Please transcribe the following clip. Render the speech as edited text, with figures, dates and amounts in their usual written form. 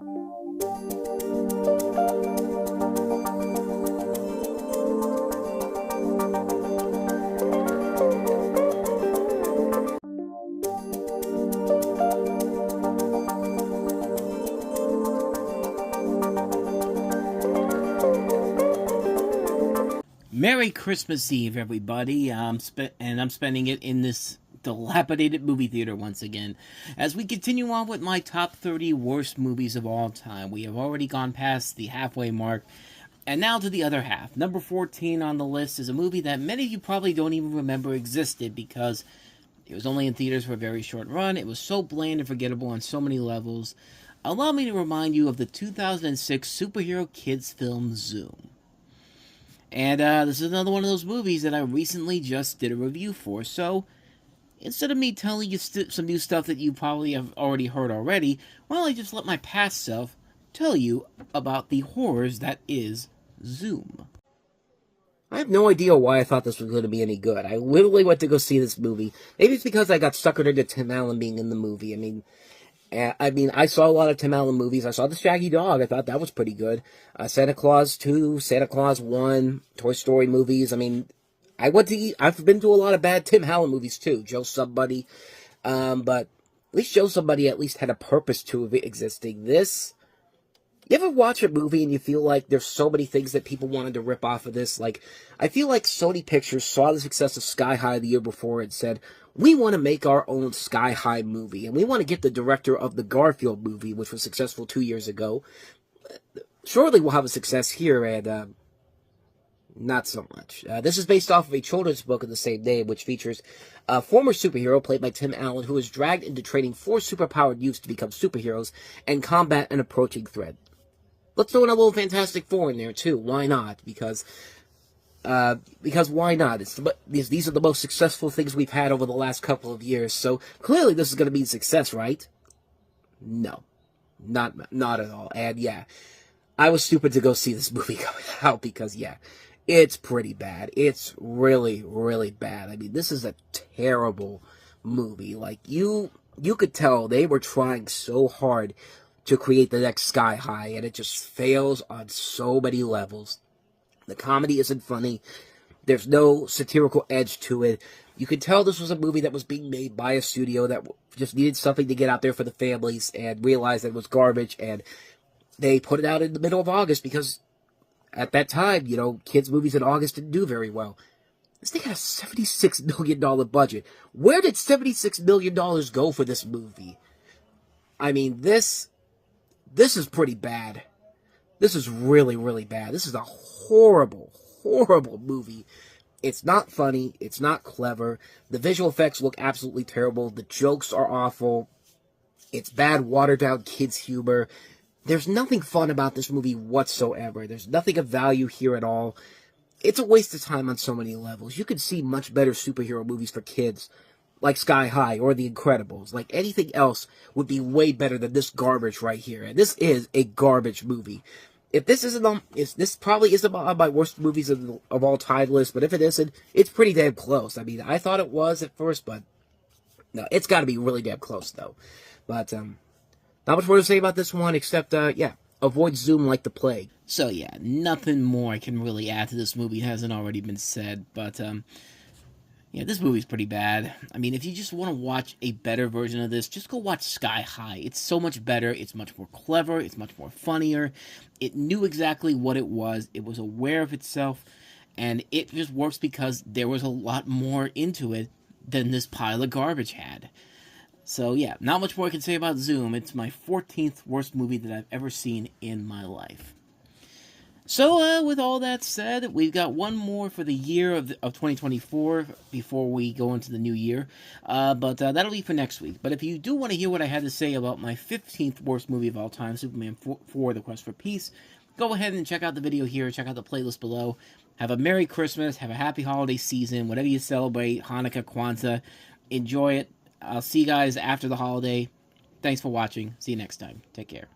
Merry Christmas Eve, everybody. I'm spending it in this dilapidated movie theater once again. As we continue on with my top 30 worst movies of all time, we have already gone past the halfway mark, and now to the other half. Number 14 on the list is a movie that many of you probably don't even remember existed because it was only in theaters for a very short run. It was so bland and forgettable on so many levels. Allow me to remind you of the 2006 superhero kids film Zoom. And this is another one of those movies that I recently just did a review for. So, instead of me telling you some new stuff that you probably have already heard already, why don't I just let my past self tell you about the horrors that is Zoom. I have no idea why I thought this was going to be any good. I literally went to go see this movie. Maybe it's because I got suckered into Tim Allen being in the movie. I saw a lot of Tim Allen movies. I saw The Shaggy Dog. I thought that was pretty good. Santa Claus 2, Santa Claus 1, Toy Story movies. I've been to a lot of bad Tim Allen movies too. Joe Somebody. But at least Joe Somebody at least had a purpose to it existing. This, you ever watch a movie and you feel like there's so many things that people wanted to rip off of this? Like, I feel like Sony Pictures saw the success of Sky High the year before and said, we want to make our own Sky High movie, and we want to get the director of the Garfield movie, which was successful 2 years ago. Surely we'll have a success here, and not so much. This is based off of a children's book of the same name, which features a former superhero played by Tim Allen, who is dragged into training 4 superpowered youths to become superheroes and combat an approaching threat. Let's throw in a little Fantastic Four in there, too. Why not? Because why not? These are the most successful things we've had over the last couple of years, so clearly this is going to be a success, right? No. Not at all. And yeah, I was stupid to go see this movie coming out because, yeah, it's pretty bad. It's really, really bad. I mean, this is a terrible movie. Like, you could tell they were trying so hard to create the next Sky High, and it just fails on so many levels. The comedy isn't funny. There's no satirical edge to it. You can tell this was a movie that was being made by a studio that just needed something to get out there for the families and realized that it was garbage, and they put it out in the middle of August because at that time, kids' movies in August didn't do very well. This thing had a $76 million budget. Where did $76 million go for this movie? I mean, this is pretty bad. This is really, really bad. This is a horrible, horrible movie. It's not funny. It's not clever. The visual effects look absolutely terrible. The jokes are awful. It's bad, watered-down kids' humor. There's nothing fun about this movie whatsoever. There's nothing of value here at all. It's a waste of time on so many levels. You could see much better superhero movies for kids, like Sky High or The Incredibles. Like, anything else would be way better than this garbage right here. And this is a garbage movie. If this this probably isn't on my worst movies of all time list, but if it isn't, it's pretty damn close. I mean, I thought it was at first, but no, it's got to be really damn close, though. But, not much more to say about this one, except, avoid Zoom like the plague. So yeah, nothing more I can really add to this movie. It hasn't already been said, but, yeah, this movie's pretty bad. I mean, if you just want to watch a better version of this, just go watch Sky High. It's so much better. It's much more clever. It's much more funnier. It knew exactly what it was. It was aware of itself. And it just works because there was a lot more into it than this pile of garbage had. So, yeah, not much more I can say about Zoom. It's my 14th worst movie that I've ever seen in my life. So, with all that said, we've got one more for the year of 2024 before we go into the new year. But that'll be for next week. But if you do want to hear what I had to say about my 15th worst movie of all time, Superman 4, The Quest for Peace, go ahead and check out the video here. Check out the playlist below. Have a Merry Christmas. Have a happy holiday season. Whatever you celebrate, Hanukkah, Kwanzaa, enjoy it. I'll see you guys after the holiday. Thanks for watching. See you next time. Take care.